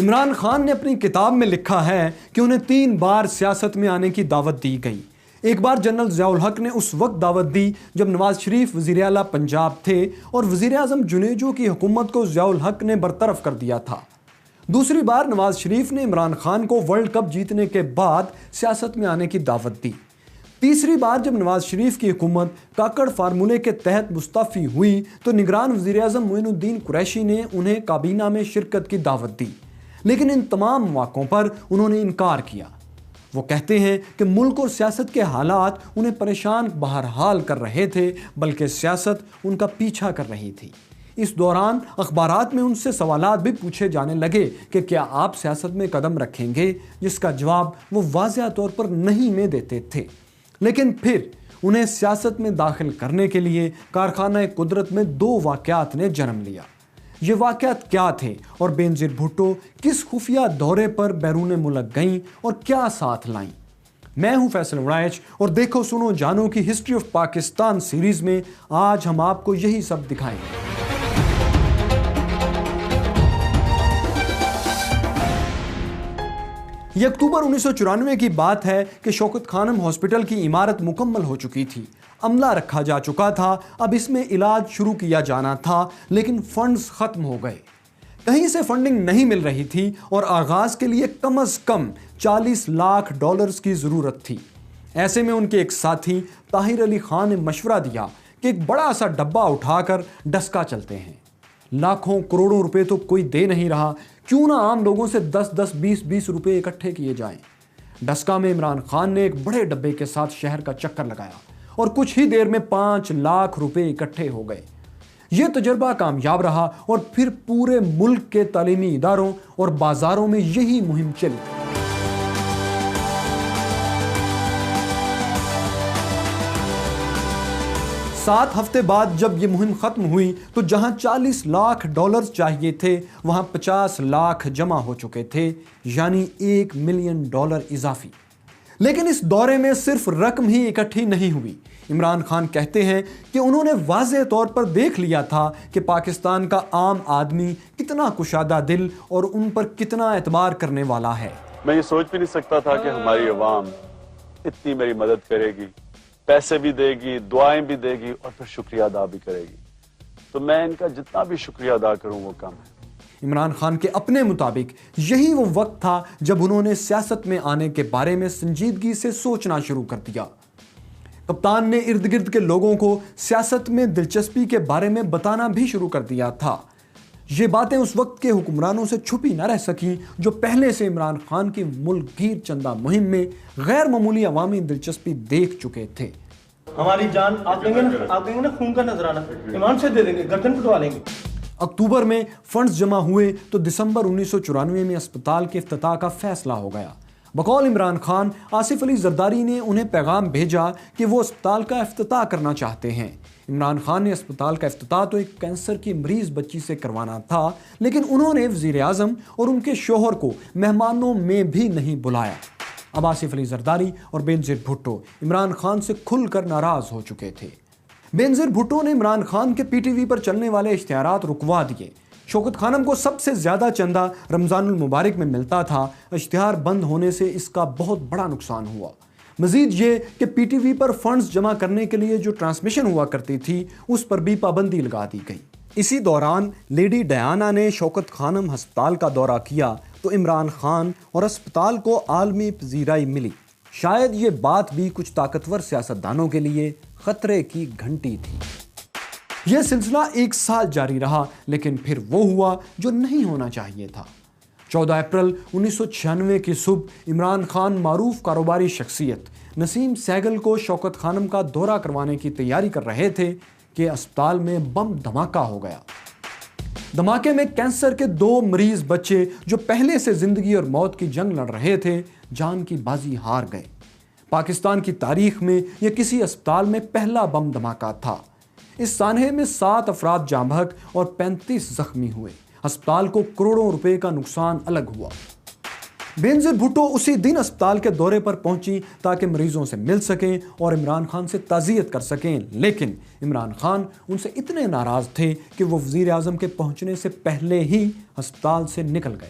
عمران خان نے اپنی کتاب میں لکھا ہے کہ انہیں 3 بار سیاست میں آنے کی دعوت دی گئی۔ ایک بار جنرل ضیاء الحق نے اس وقت دعوت دی جب نواز شریف وزیر اعلیٰ پنجاب تھے اور وزیر اعظم جنیجو کی حکومت کو ضیاء الحق نے برطرف کر دیا تھا۔ دوسری بار نواز شریف نے عمران خان کو ورلڈ کپ جیتنے کے بعد سیاست میں آنے کی دعوت دی۔ تیسری بار جب نواز شریف کی حکومت کاکڑ فارمولے کے تحت مستعفی ہوئی تو نگران وزیر اعظم معین الدین قریشی نے انہیں کابینہ میں شرکت کی دعوت دی، لیکن ان تمام مواقعوں پر انہوں نے انکار کیا۔ وہ کہتے ہیں کہ ملک اور سیاست کے حالات انہیں پریشان بہرحال کر رہے تھے، بلکہ سیاست ان کا پیچھا کر رہی تھی۔ اس دوران اخبارات میں ان سے سوالات بھی پوچھے جانے لگے کہ کیا آپ سیاست میں قدم رکھیں گے، جس کا جواب وہ واضح طور پر نہیں میں دیتے تھے۔ لیکن پھر انہیں سیاست میں داخل کرنے کے لیے کارخانہ قدرت میں 2 واقعات نے جنم لیا۔ یہ واقعات کیا تھے اور بینظیر بھٹو کس خفیہ دورے پر بیرون ملک گئیں اور کیا ساتھ لائیں؟ میں ہوں فیصل وڑائچ اور دیکھو سنو جانو کی ہسٹری آف پاکستان سیریز میں آج ہم آپ کو یہی سب دکھائیں گے۔ یہ اکتوبر 1994 کی بات ہے کہ شوکت خانم ہاسپٹل کی عمارت مکمل ہو چکی تھی، عملہ رکھا جا چکا تھا، اب اس میں علاج شروع کیا جانا تھا، لیکن فنڈز ختم ہو گئے۔ کہیں سے فنڈنگ نہیں مل رہی تھی اور آغاز کے لیے کم از کم $40 لاکھ کی ضرورت تھی۔ ایسے میں ان کے ایک ساتھی طاہر علی خان نے مشورہ دیا کہ ایک بڑا سا ڈبہ اٹھا کر ڈسکا چلتے ہیں۔ لاکھوں کروڑوں روپے تو کوئی دے نہیں رہا، کیوں نہ عام لوگوں سے 10-20 روپے اکٹھے کیے جائیں۔ ڈسکا میں عمران خان نے ایک بڑے ڈبے کے ساتھ شہر کا چکر لگایا اور کچھ ہی دیر میں 5 لاکھ روپے اکٹھے ہو گئے۔ یہ تجربہ کامیاب رہا اور پھر پورے ملک کے تعلیمی اداروں اور بازاروں میں یہی مہم چلی۔ 7 ہفتے بعد جب یہ مہم ختم ہوئی تو جہاں $40 لاکھ چاہیے تھے وہاں $50 لاکھ جمع ہو چکے تھے، یعنی $1 ملین اضافی۔ لیکن اس دورے میں صرف رقم ہی اکٹھی نہیں ہوئی۔ عمران خان کہتے ہیں کہ انہوں نے واضح طور پر دیکھ لیا تھا کہ پاکستان کا عام آدمی کتنا کشادہ دل اور ان پر کتنا اعتبار کرنے والا ہے۔ میں یہ سوچ بھی نہیں سکتا تھا کہ ہماری عوام اتنی میری مدد کرے گی، پیسے بھی دے گی، دعائیں بھی دے گی اور پھر شکریہ ادا بھی کرے گی۔ تو میں ان کا جتنا بھی شکریہ ادا کروں وہ کم ہے۔ عمران خان کے اپنے مطابق یہی وہ وقت تھا جب انہوں نے سیاست میں آنے کے بارے میں سنجیدگی سے سوچنا شروع کر دیا۔ کپتان نے ارد گرد کے لوگوں کو سیاست میں دلچسپی کے بارے میں بتانا بھی شروع کر دیا تھا۔ یہ باتیں اس وقت کے حکمرانوں سے چھپی نہ رہ سکیں جو پہلے سے عمران خان کی ملک گیر چندہ مہم میں غیر معمولی عوامی دلچسپی دیکھ چکے تھے۔ ہماری جان آپ دیں گے نا خون کا نذرانہ ایمان سے دے دیں گے، گردن کٹوا لیں گے۔ اکتوبر میں فنڈز جمع ہوئے تو دسمبر 1994 میں اسپتال کے افتتاح کا فیصلہ ہو گیا۔ بقول عمران خان، آصف علی زرداری نے انہیں پیغام بھیجا کہ وہ اسپتال کا افتتاح کرنا چاہتے ہیں۔ عمران خان نے اسپتال کا افتتاح تو ایک کینسر کی مریض بچی سے کروانا تھا، لیکن انہوں نے وزیر اعظم اور ان کے شوہر کو مہمانوں میں بھی نہیں بلایا۔ اب آصف علی زرداری اور بینظیر بھٹو عمران خان سے کھل کر ناراض ہو چکے تھے۔ بینظیر بھٹو نے عمران خان کے PTV پر چلنے والے اشتہارات رکوا دیے۔ شوکت خانم کو سب سے زیادہ چندہ رمضان المبارک میں ملتا تھا، اشتہار بند ہونے سے اس کا بہت بڑا نقصان ہوا۔ مزید یہ کہ PTV پر فنڈز جمع کرنے کے لیے جو ٹرانسمیشن ہوا کرتی تھی اس پر بھی پابندی لگا دی گئی۔ اسی دوران لیڈی ڈیانا نے شوکت خانم ہسپتال کا دورہ کیا تو عمران خان اور اسپتال کو عالمی پذیرائی ملی۔ شاید یہ بات بھی کچھ طاقتور سیاستدانوں کے لیے خطرے کی گھنٹی تھی۔ یہ سلسلہ 1 سال جاری رہا، لیکن پھر وہ ہوا جو نہیں ہونا چاہیے تھا۔ 14 اپریل 1996 کی صبح عمران خان معروف کاروباری شخصیت نسیم سہگل کو شوکت خانم کا دورہ کروانے کی تیاری کر رہے تھے کہ اسپتال میں بم دھماکہ ہو گیا۔ دھماکے میں کینسر کے 2 مریض بچے جو پہلے سے زندگی اور موت کی جنگ لڑ رہے تھے جان کی بازی ہار گئے۔ پاکستان کی تاریخ میں یہ کسی اسپتال میں پہلا بم دھماکہ تھا۔ اس سانحے میں 7 افراد جاں بحق اور 35 زخمی ہوئے۔ اسپتال کو کروڑوں روپے کا نقصان الگ ہوا۔ بینظیر بھٹو اسی دن اسپتال کے دورے پر پہنچی تاکہ مریضوں سے مل سکیں اور عمران خان سے تعزیت کر سکیں، لیکن عمران خان ان سے اتنے ناراض تھے کہ وہ وزیر اعظم کے پہنچنے سے پہلے ہی اسپتال سے نکل گئے۔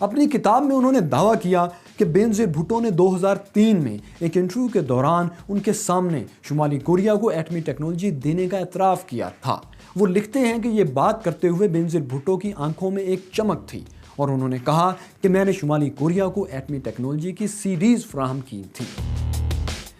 اپنی کتاب میں انہوں نے دعویٰ کیا کہ بینظیر بھٹو نے 2003 میں ایک انٹرویو کے دوران ان کے سامنے شمالی کوریا کو ایٹمی ٹیکنالوجی دینے کا اعتراف کیا تھا۔ وہ لکھتے ہیں کہ یہ بات کرتے ہوئے بینظیر بھٹو کی آنکھوں میں ایک چمک تھی اور انہوں نے کہا کہ میں نے شمالی کوریا کو ایٹمی ٹیکنالوجی کی سیڈیز فراہم کی تھی۔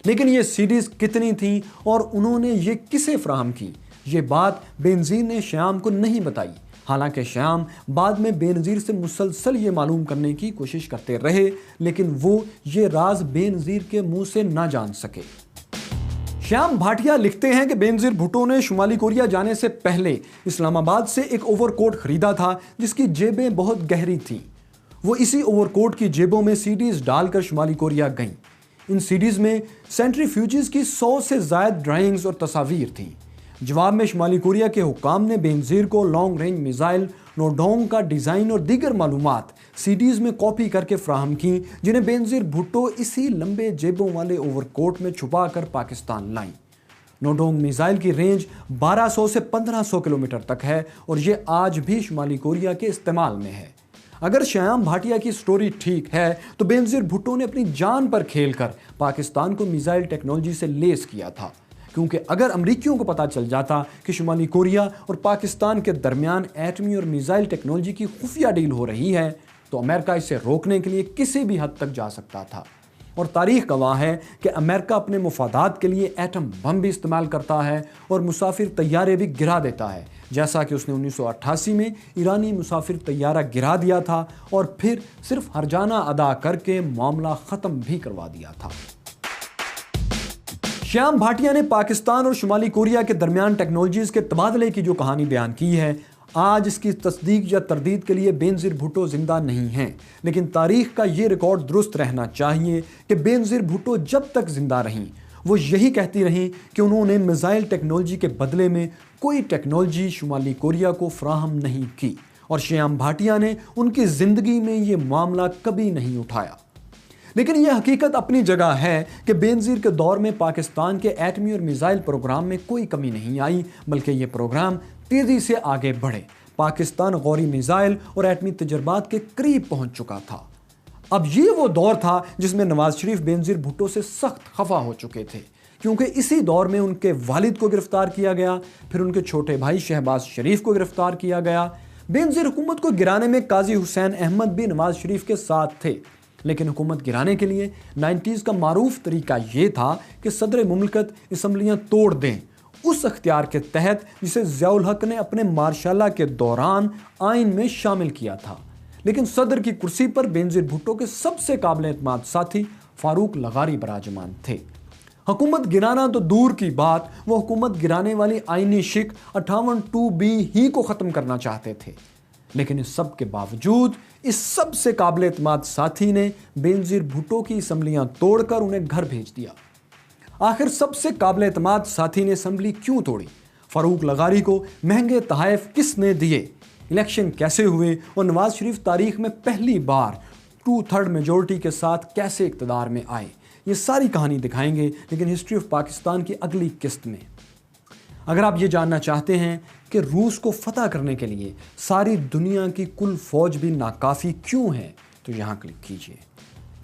لیکن یہ سیڈیز کتنی تھیں اور انہوں نے یہ کسے فراہم کی، یہ بات بینظیر نے شیام کو نہیں بتائی۔ حالانکہ شیام بعد میں بینظیر سے مسلسل یہ معلوم کرنے کی کوشش کرتے رہے، لیکن وہ یہ راز بینظیر کے منہ سے نہ جان سکے۔ شیام بھاٹیا لکھتے ہیں کہ بینظیر بھٹو نے شمالی کوریا جانے سے پہلے اسلام آباد سے ایک اوور کوٹ خریدا تھا جس کی جیبیں بہت گہری تھیں۔ وہ اسی اوور کوٹ کی جیبوں میں سیڈیز ڈال کر شمالی کوریا گئیں۔ ان سیڈیز میں سینٹریفیوجز کی 100 سے زائد ڈرائنگز اور تصاویر تھیں۔ جواب میں شمالی کوریا کے حکام نے بینظیر کو لانگ رینج میزائل نوڈونگ کا ڈیزائن اور دیگر معلومات سیڈیز میں کاپی کر کے فراہم کی، جنہیں بینظیر بھٹو اسی لمبے جیبوں والے اوور کوٹ میں چھپا کر پاکستان لائیں۔ نوڈونگ میزائل کی رینج 1200 سے 1500 کلومیٹر تک ہے اور یہ آج بھی شمالی کوریا کے استعمال میں ہے۔ اگر شیام بھاٹیا کی سٹوری ٹھیک ہے تو بینظیر بھٹو نے اپنی جان پر کھیل کر پاکستان کو میزائل ٹیکنالوجی سے لیس کیا تھا، کیونکہ اگر امریکیوں کو پتہ چل جاتا کہ شمالی کوریا اور پاکستان کے درمیان ایٹمی اور میزائل ٹیکنالوجی کی خفیہ ڈیل ہو رہی ہے تو امریکہ اسے روکنے کے لیے کسی بھی حد تک جا سکتا تھا۔ اور تاریخ گواہ ہے کہ امریکہ اپنے مفادات کے لیے ایٹم بم بھی استعمال کرتا ہے اور مسافر طیارے بھی گرا دیتا ہے، جیسا کہ اس نے 1988 میں ایرانی مسافر طیارہ گرا دیا تھا اور پھر صرف ہرجانہ ادا کر کے معاملہ ختم بھی کروا دیا تھا۔ شیام بھاٹیا نے پاکستان اور شمالی کوریا کے درمیان ٹیکنالوجیز کے تبادلے کی جو کہانی بیان کی ہے، آج اس کی تصدیق یا تردید کے لیے بینظیر بھٹو زندہ نہیں ہیں، لیکن تاریخ کا یہ ریکارڈ درست رہنا چاہیے کہ بینظیر بھٹو جب تک زندہ رہیں وہ یہی کہتی رہیں کہ انہوں نے میزائل ٹیکنالوجی کے بدلے میں کوئی ٹیکنالوجی شمالی کوریا کو فراہم نہیں کی، اور شیام بھاٹیا نے ان کی زندگی میں یہ معاملہ کبھی نہیں اٹھایا۔ لیکن یہ حقیقت اپنی جگہ ہے کہ بینظیر کے دور میں پاکستان کے ایٹمی اور میزائل پروگرام میں کوئی کمی نہیں آئی، بلکہ یہ پروگرام تیزی سے آگے بڑھے۔ پاکستان غوری میزائل اور ایٹمی تجربات کے قریب پہنچ چکا تھا۔ اب یہ وہ دور تھا جس میں نواز شریف بینظیر بھٹو سے سخت خفا ہو چکے تھے، کیونکہ اسی دور میں ان کے والد کو گرفتار کیا گیا، پھر ان کے چھوٹے بھائی شہباز شریف کو گرفتار کیا گیا۔ بینظیر حکومت کو گرانے میں قاضی حسین احمد بھی نواز شریف کے ساتھ تھے، لیکن حکومت گرانے کے لیے 90s کا معروف طریقہ یہ تھا کہ صدر مملکت اسمبلیاں توڑ دیں، اس اختیار کے تحت جسے ضیاء الحق نے اپنے مارشالہ کے دوران آئین میں شامل کیا تھا۔ لیکن صدر کی کرسی پر بینظیر بھٹو کے سب سے قابل اعتماد ساتھی فاروق لغاری براجمان تھے۔ حکومت گرانا تو دور کی بات، وہ حکومت گرانے والی آئینی شک 58(2)(b) ہی کو ختم کرنا چاہتے تھے۔ لیکن اس سب کے باوجود اس سب سے قابل اعتماد ساتھی نے بینظیر بھٹو کی اسمبلیاں توڑ کر انہیں گھر بھیج دیا۔ آخر سب سے قابل اعتماد ساتھی نے اسمبلی کیوں توڑی؟ فاروق لغاری کو مہنگے تحائف کس نے دیے؟ الیکشن کیسے ہوئے اور نواز شریف تاریخ میں پہلی بار 2/3 میجورٹی کے ساتھ کیسے اقتدار میں آئے؟ یہ ساری کہانی دکھائیں گے، لیکن ہسٹری آف پاکستان کی اگلی قسط میں۔ اگر آپ یہ جاننا چاہتے ہیں کہ روس کو فتح کرنے کے لیے ساری دنیا کی کل فوج بھی ناکافی کیوں ہے تو یہاں کلک کیجئے۔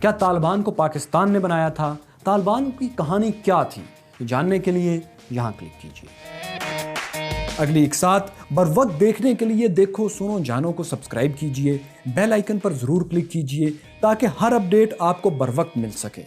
کیا طالبان کو پاکستان نے بنایا تھا؟ طالبان کی کہانی کیا تھی؟ یہ جاننے کے لیے یہاں کلک کیجئے۔ اگلی ایک ساتھ بر وقت دیکھنے کے لیے دیکھو سنو جانو کو سبسکرائب کیجئے، بیل آئیکن پر ضرور کلک کیجئے تاکہ ہر اپڈیٹ آپ کو بر وقت مل سکے۔